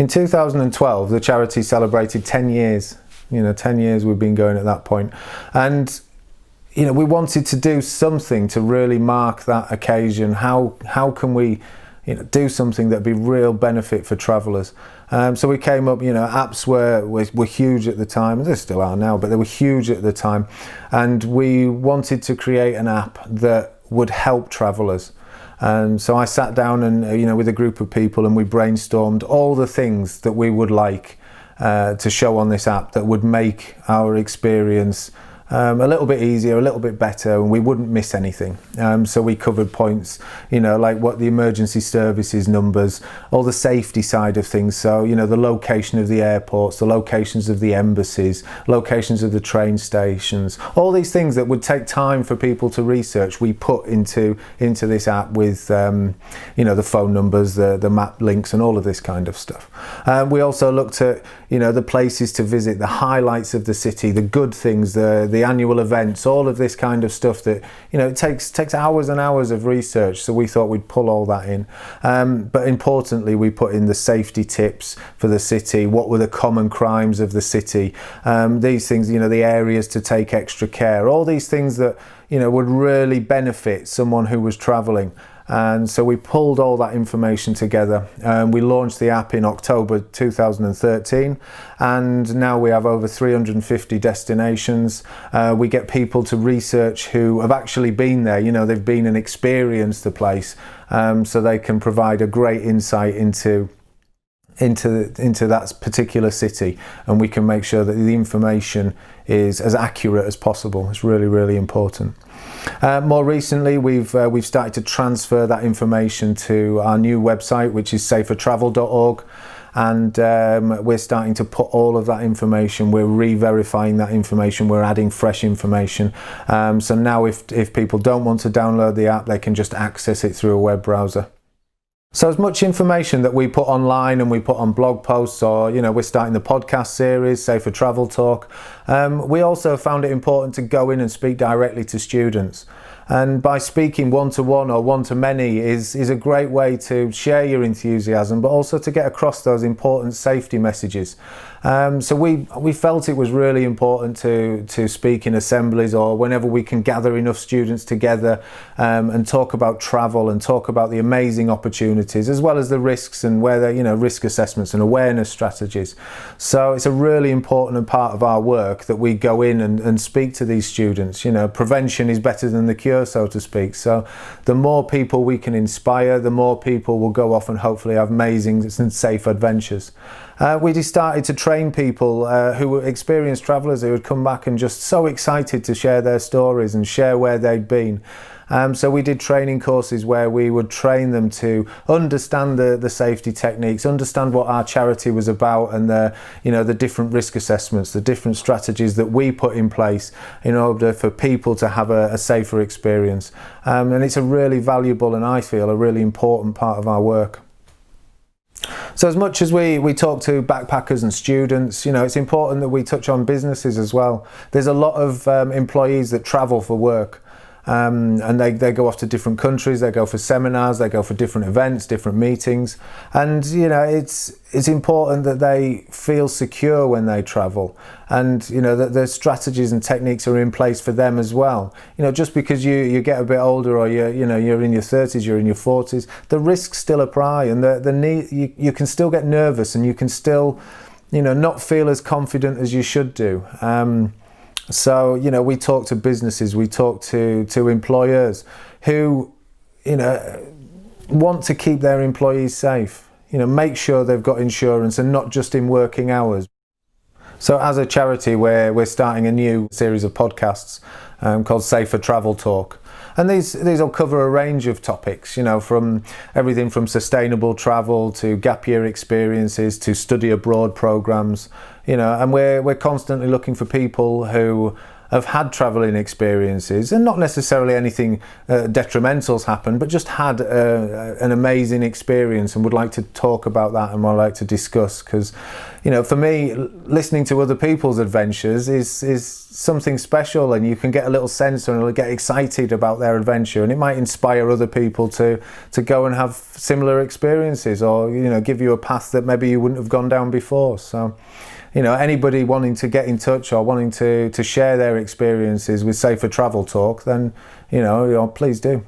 In 2012, the charity celebrated 10 years. 10 years we've been going at that point. And, we wanted to do something to really mark that occasion. How can we, do something that'd be real benefit for travellers? So we came up, apps were huge at the time, and they still are now, but they were huge at the time. And we wanted to create an app that would help travellers. So I sat down and, with a group of people, and we brainstormed all the things that we would like to show on this app that would make our experience a little bit easier, a little bit better, and we wouldn't miss anything. So we covered points, like what the emergency services numbers, all the safety side of things. So, the location of the airports, the locations of the embassies, locations of the train stations, all these things that would take time for people to research, we put into this app with, the phone numbers, the map links, and all of this kind of stuff. We also looked at, the places to visit, the highlights of the city, the good things, the annual events, all of this kind of stuff that, it takes hours and hours of research. So we thought we'd pull all that in. But importantly, we put in the safety tips for the city. What were the common crimes of the city? These things, the areas to take extra care, all these things that, would really benefit someone who was traveling. And so we pulled all that information together. We launched the app in October 2013, and now we have over 350 destinations. We get people to research who have actually been there. They've been and experienced the place, so they can provide a great insight into that particular city, and we can make sure that the information is as accurate as possible. It's really, really important. More recently, we've started to transfer that information to our new website, which is safertravel.org, and we're starting to put all of that information. We're re-verifying that information. We're adding fresh information. So now if people don't want to download the app, they can just access it through a web browser. So as much information that we put online and we put on blog posts, or we're starting the podcast series, Safer Travel Talk, we also found it important to go in and speak directly to students. And by speaking one-to-one or one-to-many is a great way to share your enthusiasm, but also to get across those important safety messages. So we felt it was really important to speak in assemblies, or whenever we can gather enough students together and talk about travel and talk about the amazing opportunities, as well as the risks and where the risk assessments and awareness strategies. So it's a really important part of our work that we go in and speak to these students. Prevention is better than the cure, so to speak. So the more people we can inspire, the more people will go off and hopefully have amazing and safe adventures. We just started to train people who were experienced travellers who would come back and just so excited to share their stories and share where they'd been. So we did training courses where we would train them to understand the safety techniques, understand what our charity was about, and the different risk assessments, the different strategies that we put in place in order for people to have a safer experience. And it's a really valuable, and I feel a really important part of our work. So as much as we talk to backpackers and students, it's important that we touch on businesses as well. There's a lot of employees that travel for work. And they go off to different countries, they go for seminars, they go for different events, different meetings. And, it's important that they feel secure when they travel, and, that the strategies and techniques are in place for them as well. Just because you get a bit older, or you're in your 30s, you're in your 40s, the risks still apply, and you can still get nervous, and you can still, not feel as confident as you should do. So, we talk to businesses, we talk to employers who, want to keep their employees safe, make sure they've got insurance and not just in working hours. So as a charity, we're starting a new series of podcasts called Safer Travel Talk. And these will cover a range of topics, from everything from sustainable travel to gap year experiences to study abroad programs, and we're constantly looking for people who have had travelling experiences, and not necessarily anything detrimental's happened, but just had an amazing experience and would like to talk about that and would like to discuss. Because, you know, for me, listening to other people's adventures is something special, and you can get a little sense and get excited about their adventure, and it might inspire other people to go and have similar experiences, or, you know, give you a path that maybe you wouldn't have gone down before. So, you know, anybody wanting to get in touch or wanting to share their experiences with Safer Travel Talk, then, you know, please do.